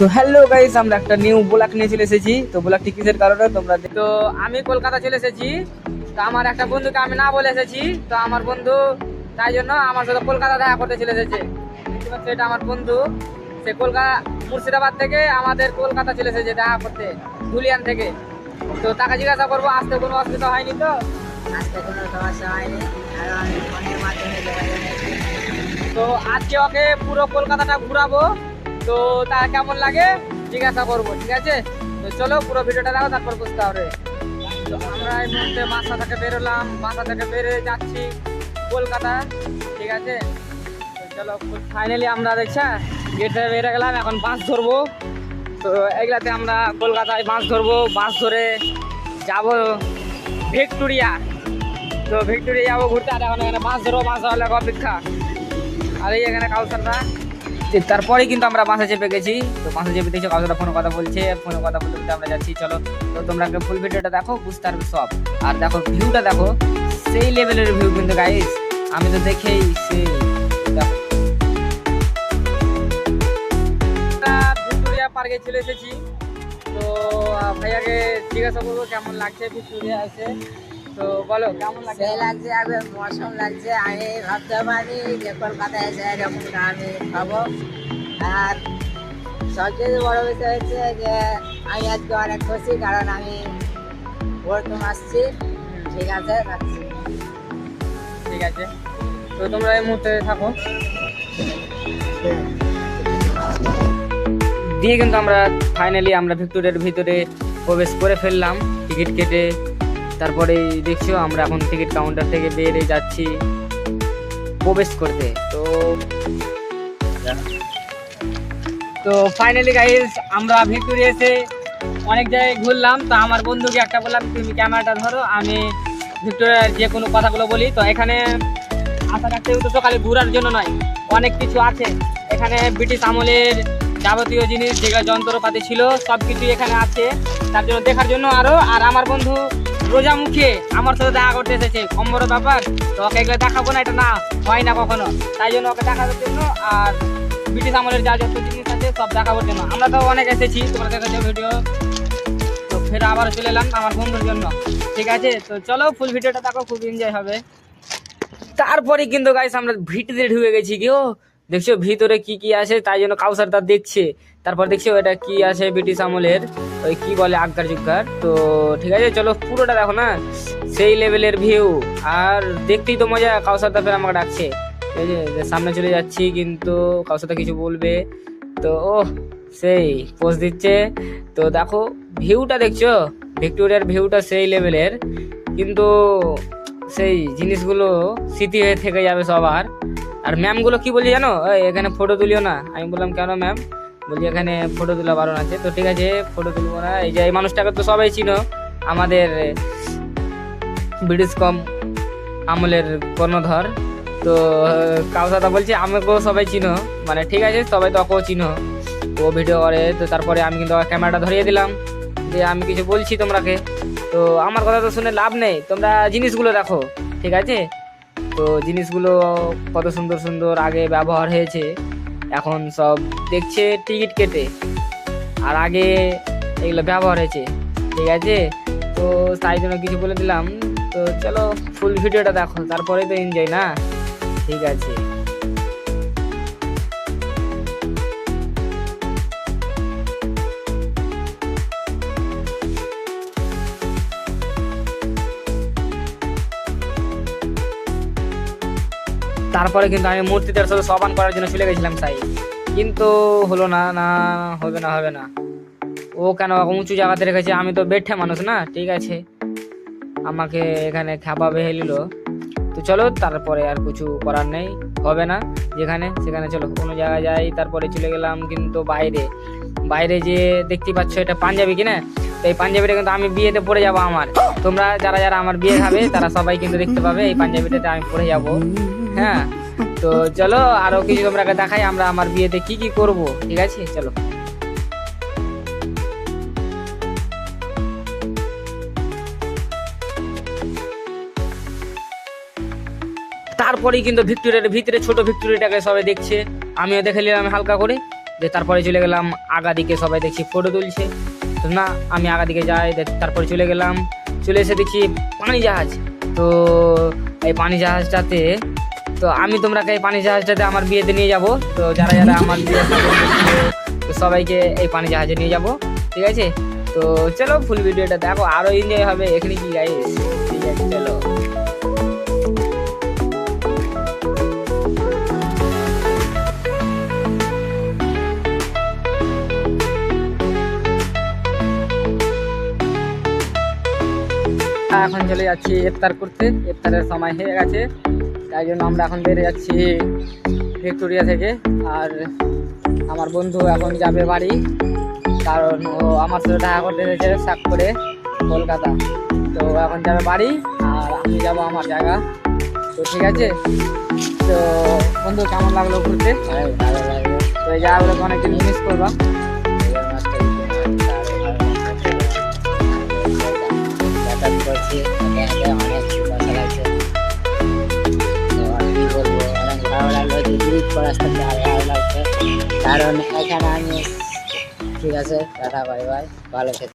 তো hello guys, আমরা একটা নিউ ব্লগ নিয়ে চলে এসেছি। তো ব্লগটি কিসের কারণে তোমরা তো আমি কলকাতা চলে এসেছি। তো আমার একটা বন্ধুকে আমি না বলে এসেছি, তো আমার বন্ধু তাই জন্য আমার সাথে কলকাতা দেখা করতে চলে এসেছে। দেখতে পাচ্ছ, এটা আমার বন্ধু। সে কলকাতা মুর্শিদাবাদ থেকে আমাদের কলকাতা চলে এসেছে দেখা করতে, ধুলিয়ান থেকে। তো তাকে জিজ্ঞাসা করবো আসতে কোনো অসুবিধা হয়নি তো? আজকে কোনো সমস্যা হয়নি, কারণ আমি ফোনের মাধ্যমে যোগাযোগ করেছি। তো আজকে ওকে পুরো কলকাতাটা ঘুরাবো। তো তা কেমন লাগে জিজ্ঞাসা করবো, ঠিক আছে? তো চলো পুরো ভিডিওটা দেখো, তারপর বুঝতে হবে। তো আমরা এই মুহূর্তে বাসা থেকে বেরোলাম, বাসা থেকে বেরিয়ে যাচ্ছি কলকাতা, ঠিক আছে? তো চলো ফাইনালি আমরা দেখছি গেট থেকে বেরিয়ে গেলাম, এখন বাস ধরবো। তো এগুলাতে আমরা কলকাতায় বাস ধরবো, বাস ধরে যাব ভিক্টোরিয়া। তো ভিক্টোরিয়া যাবো ঘুরতে, আর এখন এখানে বাস ধরবো, বাস ধরার অপেক্ষা। আর এই এখানে কাউসাররা, তারপরে কিন্তু আমরা বাসে চেপে গেছি। তো বাসে চেপে দেখছি কাউসাররা ফোনে কথা বলছে, ফোনে কথা বলতে বলতে আমরা যাচ্ছি। চলো, তো তোমরা ফুল ভিডিওটা দেখো, বুঝতে পারবে সব। আর দেখো ভিউটা দেখো, সেই লেভেলের ভিউ কিন্তু গাইস, আমি তো দেখেই সেই দেখো। ভিক্টোরিয়া পার্কে চলে এসেছি। তো ভাইয়াকে জিজ্ঞাসা করবো কেমন লাগছে ভিক্টোরিয়া এসে। তো বলো কেমন লাগছে? সেই লাগছে, একবার মৌসুম লাগছে। আমি ভাবতে পারি যে কলকাতায় এসে এরকমটা আমি পাবো। আর সবচেয়ে বড় বিষয় হচ্ছে যে আমি আজকে অনেক খুশি, কারণ আমি প্রথম আসছি। ঠিক আছে, রাখছি। ঠিক আছে, তো তোমরা এই মুহূর্তে থাকো। দিয়ে কিন্তু আমরা ফাইনালি আমরা ভিক্টোরিয়ার ভিতরে প্রবেশ করে ফেললাম টিকিট কেটে। তারপরে দেখছো আমরা এখন টিকিট কাউন্টার থেকে বেরিয়ে যাচ্ছি প্রবেশ করতে। তো ফাইনালি গাইস, আমরা ভিক্টোরিয়া এসে অনেক জায়গায় ঘুরলাম। তো আমার বন্ধুকে একটা বললাম তুমি ক্যামেরাটা ধরো, আমি ভিক্টোরিয়ার যে কোনো কথাগুলো বলি। তো এখানে আসার একটা উদ্দেশ্য খালি ঘোরার জন্য নয়, অনেক কিছু আছে এখানে। ব্রিটিশ আমলের যাবতীয় জিনিস যেগুলো যন্ত্রপাতি ছিল সব কিছুই এখানে আছে, তার জন্য দেখার জন্য আরও। আর আমার বন্ধু রোজা মুখে আমার সাথে দেখা করতে এসেছে, কম বড় ব্যাপার। তো ওকে এগুলো দেখাবো না, এটা না হয় না কখনো, তাই জন্য ওকে দেখানোর জন্য। আর ব্রিটিশ আমলের যা যত জিনিস আছে সব দেখাবার জন্য। আমরা তো অনেক এসেছি, তোমরা দেখেছো ভিডিও। তো ফের আবার চলে এলাম আমার বন্ধুর জন্য, ঠিক আছে? তো চলো ফুল ভিডিওটা দেখো, খুব এনজয় হবে। তারপরে কিন্তু গাইস আমরা ভিতরে ঢুকে গেছি। কেউ দেখছো ভিতরে কি কি আছে, তাই জন্য কাউসার তার দেখছে। তারপর দেখছো এটা কি আছে ব্রিটিশ আমলের, ওই কি বলে আগ্গার জুগ্গার। তো ঠিক আছে, চলো পুরোটা দেখো না, সেই লেভেলের ভিউ। আর দেখতেই তো মজা। কাউসার দা ফের আমাকে ডাকছে, এই যে সামনে চলে যাচ্ছি, কিন্তু কাউসার দা কিছু বলবে। তো ও সেই পোজ দিচ্ছে। তো দেখো ভিউটা দেখছো, ভিক্টোরিয়ার ভিউটা সেই লেভেলের, কিন্তু সেই জিনিসগুলো স্মৃতি হয়ে থেকে যাবে সবার। আর ম্যামগুলো কি বলি জানো, এখানে ফটো তুলিও না। আমি বললাম কেন ম্যাম? বলছি এখানে ফটো তোলা বারণ আছে। তো ঠিক আছে, ফটো তুলবো না। এই যে এই মানুষটাকে তো সবাই চিনো, আমাদের ব্রিটিশ কম আমলের কর্ণধর। তো কাউসাদা বলছে আমাকেও সবাই চিনো, মানে ঠিক আছে সবাই তো ওকেও চিনো, ও ভিডিও করে। তো তারপরে আমি কিন্তু ক্যামেরাটা ধরিয়ে দিলাম যে আমি কিছু বলছি তোমরাকে। তো আমার কথা তো শুনে লাভ নেই, তোমরা জিনিসগুলো দেখো, ঠিক আছে? তো জিনিসগুলো কত সুন্দর সুন্দর আগে ব্যবহার হয়েছে, এখন সব দেখছে টিকিট কেটে, আর আগে এগুলো ব্যবহার হয়েছে, ঠিক আছে? তো তাই জন্য কিছু বলে দিলাম। তো চলো ফুল ভিডিওটা দেখো, তারপরে তো এনজয় না, ঠিক আছে? তারপরে কিন্তু আমি মূর্তিটার সাথে সমান করার জন্য চলে গেছিলাম সাই, কিন্তু হলো না। না হবে না, হবে না। ও কেন উঁচু জায়গাতে রেখেছে, আমি তো বেঠে মানুষ না, ঠিক আছে? আমাকে এখানে খেপাবে হেলিল। তো চলো তারপরে আর কিছু করার নেই, হবে না যেখানে সেখানে, চলো কোনো জায়গায় যাই। তারপরে চলে গেলাম কিন্তু বাইরে। বাইরে যে দেখতে পাচ্ছ এটা পাঞ্জাবি কিনা, তো এই পাঞ্জাবিটা কিন্তু আমি বিয়েতে পরে যাবো আমার। তোমরা যারা যারা আমার বিয়ে খাবে তারা সবাই কিন্তু দেখতে পাবে এই পাঞ্জাবিটাতে আমি পরে যাব, হ্যাঁ? তো চলো আরো কিছু তোমরাকে দেখাই আমরা আমার বিয়েতে কি কি করব, ঠিক আছে? চলো। তারপরেই কিন্তু ভিক্টোরিয়ার ভিতরে ছোট ভিক্টোরিয়াটাকে সবাই দেখছে, আমিও দেখে নিলাম হালকা করে। যে তারপরে চলে গেলাম আগা দিকে, সবাই দেখছি ফটো তুলছে, তো না আমি আগা দিকে যাই, তারপরে চলে গেলাম, চলে এসে দেখছি পানি জাহাজ। তো এই পানি জাহাজটাতে তো আমি তোমরাকে এই পানি জাহাজটাতে আমার বিয়েতে নিয়ে যাব। তো যারা যারা আমার বিয়ে তো সবাইকে এই পানি জাহাজে নিয়ে যাব, ঠিক আছে? তো চলো ফুল ভিডিওটা দেখো, আরো এনজয় হবে এখানে কি গাইস, ঠিক আছে চলো। এখন চলে যাচ্ছি ইফতার করতে, ইফতারের সময় হয়ে গেছে, তাই জন্য আমরা এখন বেরিয়ে যাচ্ছি ভিক্টোরিয়া থেকে। আর আমার বন্ধু এখন যাবে বাড়ি, কারণ ও আমার সাথে দেখা করতে এসেছে শাক করে কলকাতা। তো এখন যাবে বাড়ি আর আমি যাব আমার জায়গা। তো ঠিক আছে, তো বন্ধু কেমন লাগলো ঘুরতে? ভালো লাগবে। তো এই জায়গাগুলোকে অনেকদিন মিস করবা। যাতায়াত করছি, অনেক মজা লাগছে। তো আর কি বলবো, অনেক ভালো লাগলো, দিদির পড়াশোনা আরো ভালো লাগছে, কারণ এখানে আমি ঠিক আছে। টাটা, বাই বাই, ভালো থেকো।